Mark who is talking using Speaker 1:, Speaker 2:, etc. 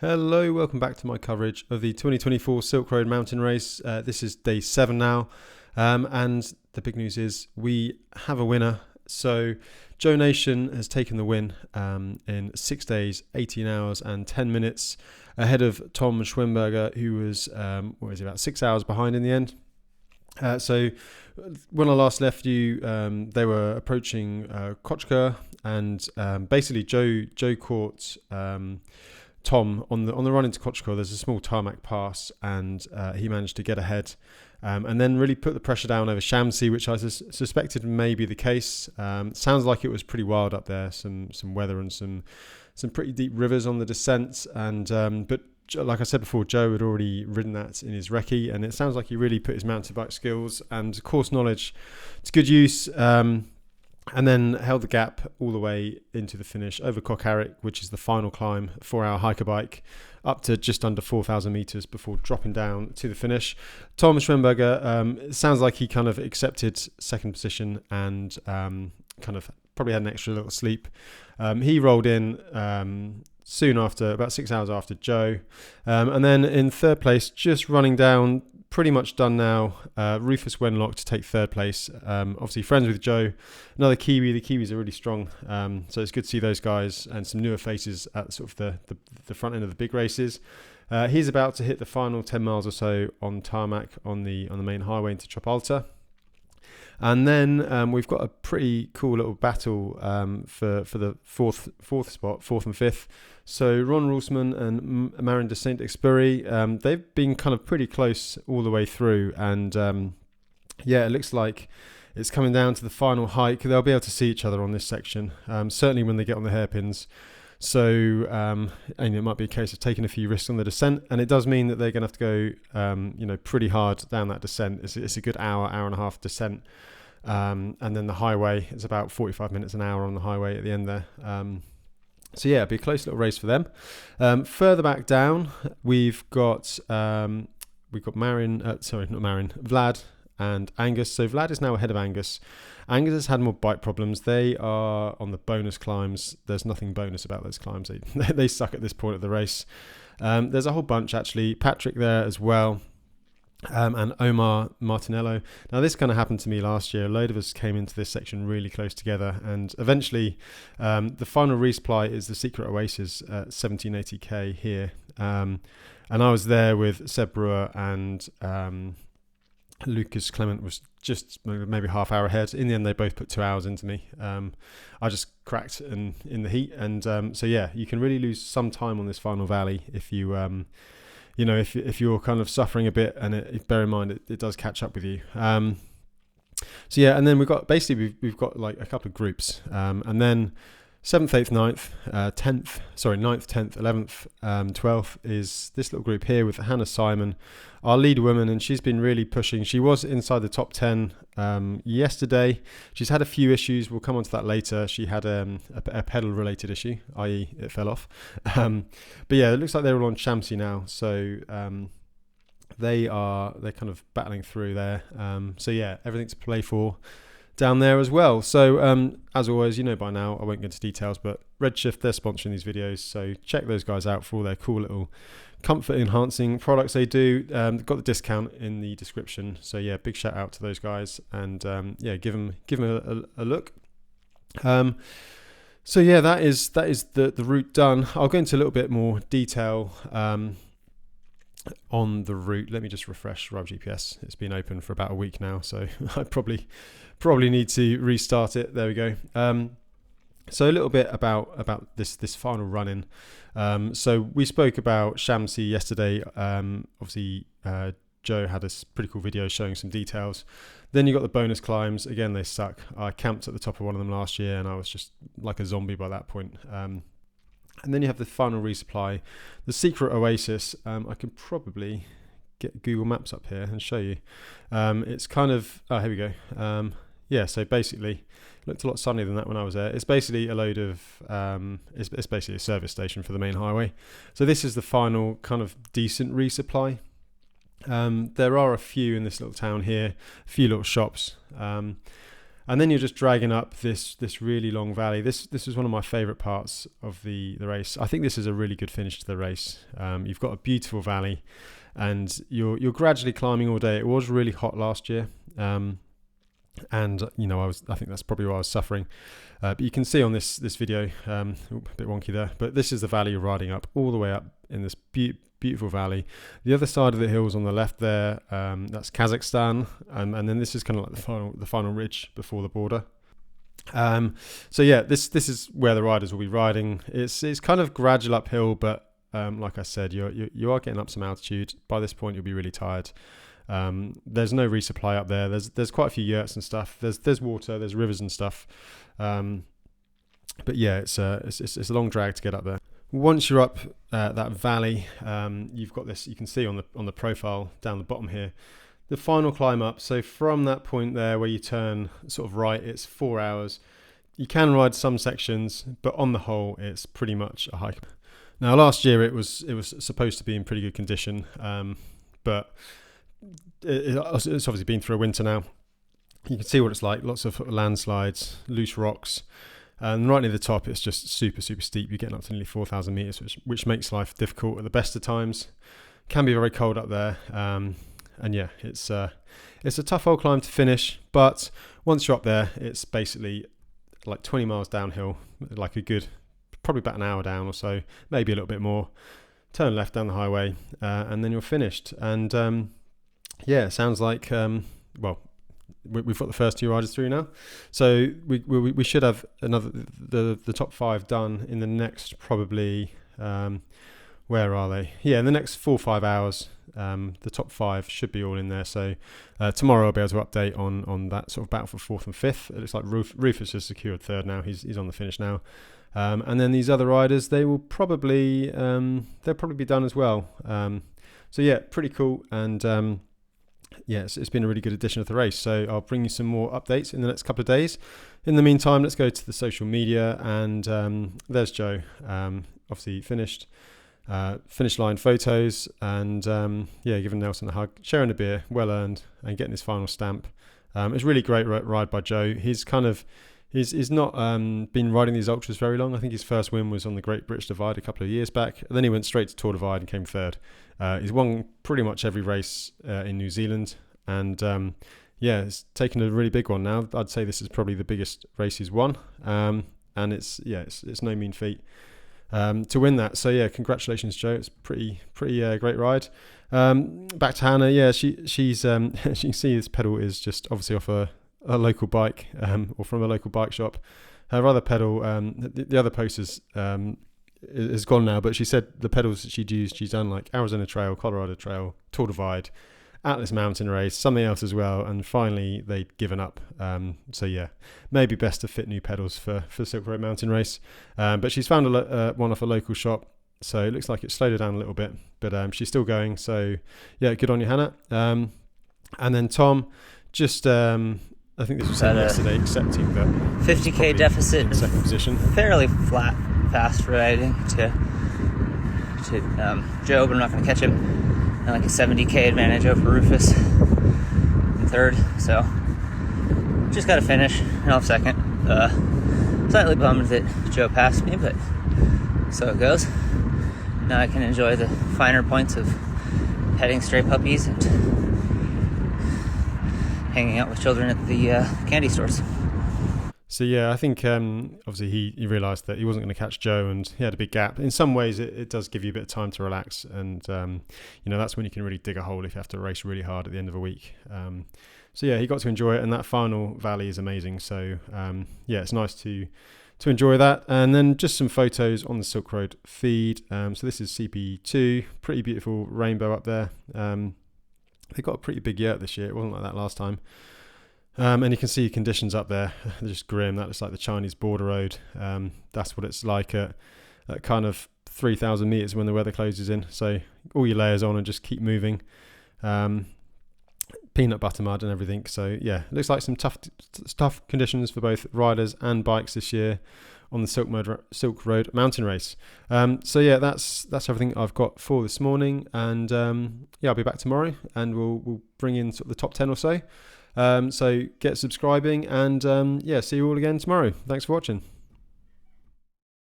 Speaker 1: Hello, welcome back to my coverage of the 2024 Silk Road Mountain Race. This is day 7 now, and the big news is we have a winner. So Joe Nation has taken the win in 6 days, 18 hours and 10 minutes ahead of Tom Schwimberger, who was about 6 hours behind in the end. So when I last left you, they were approaching Kochka, and basically Joe caught Tom on the run into Kochka. There's a small tarmac pass, and he managed to get ahead, and then really put the pressure down over Shamsi, which I suspected may be the case. Sounds like it was pretty wild up there, some weather and some pretty deep rivers on the descent, and but like I said before, Joe had already ridden that in his recce, and it sounds like he really put his mountain bike skills and course knowledge to good use. And then held the gap all the way into the finish over Kokharik, which is the final climb, 4-hour hiker bike, up to just under 4,000 meters before dropping down to the finish. Tom Schwimberger, it sounds like he kind of accepted second position and kind of probably had an extra little sleep. He rolled in soon after, about 6 hours after Joe. And then in third place, just running down, pretty much done now, Rufus Wenlock to take third place. Obviously friends with Joe, another Kiwi. The Kiwis are really strong, so it's good to see those guys and some newer faces at sort of the front end of the big races. He's about to hit the final 10 miles or so on tarmac on the main highway into Chop Alta. And then we've got a pretty cool little battle for the fourth spot, fourth and fifth. So Ron Roelsman and Marin de Saint-Exupéry, they've been kind of pretty close all the way through. And it looks like it's coming down to the final hike. They'll be able to see each other on this section, certainly when they get on the hairpins. So, and it might be a case of taking a few risks on the descent, and it does mean that they're going to have to go, pretty hard down that descent. It's a good hour and a half descent, and then the highway is about 45 minutes an hour on the highway at the end there. So yeah, it'll be a close little race for them. Further back down, we've got Vlad and Angus. So Vlad is now ahead of Angus. Angus has had more bike problems. They are on the bonus climbs. There's nothing bonus about those climbs. They suck at this point of the race. There's a whole bunch actually. Patrick there as well. And Omar Martinello. Now this kind of happened to me last year. A load of us came into this section really close together, and eventually the final resupply is the Secret Oasis at 1780k here. And I was there with Seb Brewer, and Lucas Clement was just maybe half hour ahead. In the end, they both put 2 hours into me. I just cracked in the heat, and so yeah, you can really lose some time on this final valley if you if you're kind of suffering a bit, and bear in mind it does catch up with you. So yeah, and then we've got like a couple of groups, and then 7th, 8th, 9th, 10th, 9th, 10th, 11th, 12th is this little group here with Hannah Simon, our lead woman, and she's been really pushing. She was inside the top 10 yesterday. She's had a few issues. We'll come on to that later. She had a pedal-related issue, i.e. it fell off. But yeah, it looks like they're all on Shamsi now, so they're kind of battling through there. So yeah, everything to play for down there as well. So as always, by now, I won't get into details, but Redshift, they're sponsoring these videos, so check those guys out for all their cool little comfort enhancing products they do. They've got the discount in the description, so yeah, big shout out to those guys, and give them a look. So yeah, that is the route done. I'll go into a little bit more detail on the route. Let me just refresh Rival GPS. It's been open for about a week now, so I probably need to restart it. There we go. So a little bit about this final run-in. So we spoke about Shamsi yesterday. Obviously, Joe had a pretty cool video showing some details. Then you got the bonus climbs. Again, they suck. I camped at the top of one of them last year, and I was just like a zombie by that point. And then you have the final resupply, the Secret Oasis. I can probably get Google Maps up here and show you. It's kind of, here we go. So basically, it looked a lot sunnier than that when I was there. It's basically a load of, it's basically a service station for the main highway. So this is the final kind of decent resupply. There are a few in this little town here, a few little shops. And then you're just dragging up this really long valley. This is one of my favourite parts of the race. I think this is a really good finish to the race. You've got a beautiful valley, and you're gradually climbing all day. It was really hot last year, and I think that's probably why I was suffering. But you can see on this video, a bit wonky there, but this is the valley you're riding up, all the way up in this beautiful valley. The other side of the hills on the left there, that's Kazakhstan, and then this is kind of like the final ridge before the border. So yeah, this is where the riders will be riding. It's kind of gradual uphill, but like I said, you are getting up some altitude. By this point, you'll be really tired. There's no resupply up there. There's quite a few yurts and stuff. There's water, there's rivers and stuff. But yeah, it's a long drag to get up there. Once you're up that valley, you've got this. You can see on the profile down the bottom here, the final climb up. So from that point there where you turn sort of right, it's 4 hours. You can ride some sections, but on the whole, it's pretty much a hike. Now, last year it was supposed to be in pretty good condition, but it's obviously been through a winter now. You can see what it's like. Lots of landslides, loose rocks. And right near the top, it's just super, super steep. You're getting up to nearly 4,000 meters, which makes life difficult at the best of times. Can be very cold up there. And yeah, it's a tough old climb to finish. But once you're up there, it's basically like 20 miles downhill, like probably about an hour down or so, maybe a little bit more. Turn left down the highway, and then you're finished. And yeah, it sounds like, we've got the first 2 riders through now, so we should have the top 5 done in the next probably where are they? Yeah, in the next 4 or 5 hours. The top 5 should be all in there. So tomorrow I'll be able to update on that sort of battle for 4th and 5th. It looks like Rufus has secured 3rd now. He's on the finish now. And then these other riders, they'll probably be done as well. So yeah, pretty cool. And yeah, it's been a really good edition of the race. So I'll bring you some more updates in the next couple of days. In the meantime, let's go to the social media. And there's Joe, obviously finished. Finish line photos, and yeah, giving Nelson a hug, sharing a beer, well earned, and getting his final stamp. It's a really great ride by Joe. He's not been riding these ultras very long. I think his first win was on the Great British Divide a couple of years back, and then he went straight to Tour Divide and came 3rd. He's won pretty much every race in New Zealand, and yeah, it's taken a really big one now. I'd say this is probably the biggest race he's won, and it's no mean feat. To win that. So yeah, congratulations, Joe. It's pretty great ride. Back to Hannah. Yeah, she's you can see this pedal is just obviously off a local bike, or from a local bike shop. Her other pedal, the other post is gone now, but she said the pedals that she'd used, she's done like Arizona Trail, Colorado Trail, Tour Divide, Atlas Mountain Race, something else as well, and finally they'd given up. So yeah, maybe best to fit new pedals for Silk Road Mountain Race. But she's found one off a local shop, so it looks like it slowed her down a little bit, but she's still going. So yeah, good on you, Hannah. And then Tom, just I think this was said yesterday, accepting that
Speaker 2: 50k deficit
Speaker 1: in second position,
Speaker 2: fairly flat, fast riding to Joe, but I'm not going to catch him. And like a 70k advantage over Rufus in 3rd, so just got to finish, and I'll have 2nd. Slightly bummed that Joe passed me, but so it goes. Now I can enjoy the finer points of petting stray puppies and hanging out with children at the candy stores.
Speaker 1: So yeah, I think obviously he realised that he wasn't going to catch Joe, and he had a big gap. In some ways, it does give you a bit of time to relax, and that's when you can really dig a hole if you have to race really hard at the end of a week. So yeah, he got to enjoy it, and that final valley is amazing. So yeah, it's nice to enjoy that. And then just some photos on the Silk Road feed. So this is CP2, pretty beautiful rainbow up there. They got a pretty big yurt this year. It wasn't like that last time. And you can see conditions up there. They're just grim. That looks like the Chinese border road. That's what it's like at kind of 3,000 meters when the weather closes in. So all your layers on and just keep moving. Peanut butter mud and everything. So yeah, it looks like some tough conditions for both riders and bikes this year on the Silk Road Mountain Race. So yeah, that's everything I've got for this morning. And yeah, I'll be back tomorrow, and we'll bring in sort of the top 10 or so. So get subscribing, and see you all again tomorrow. Thanks for watching.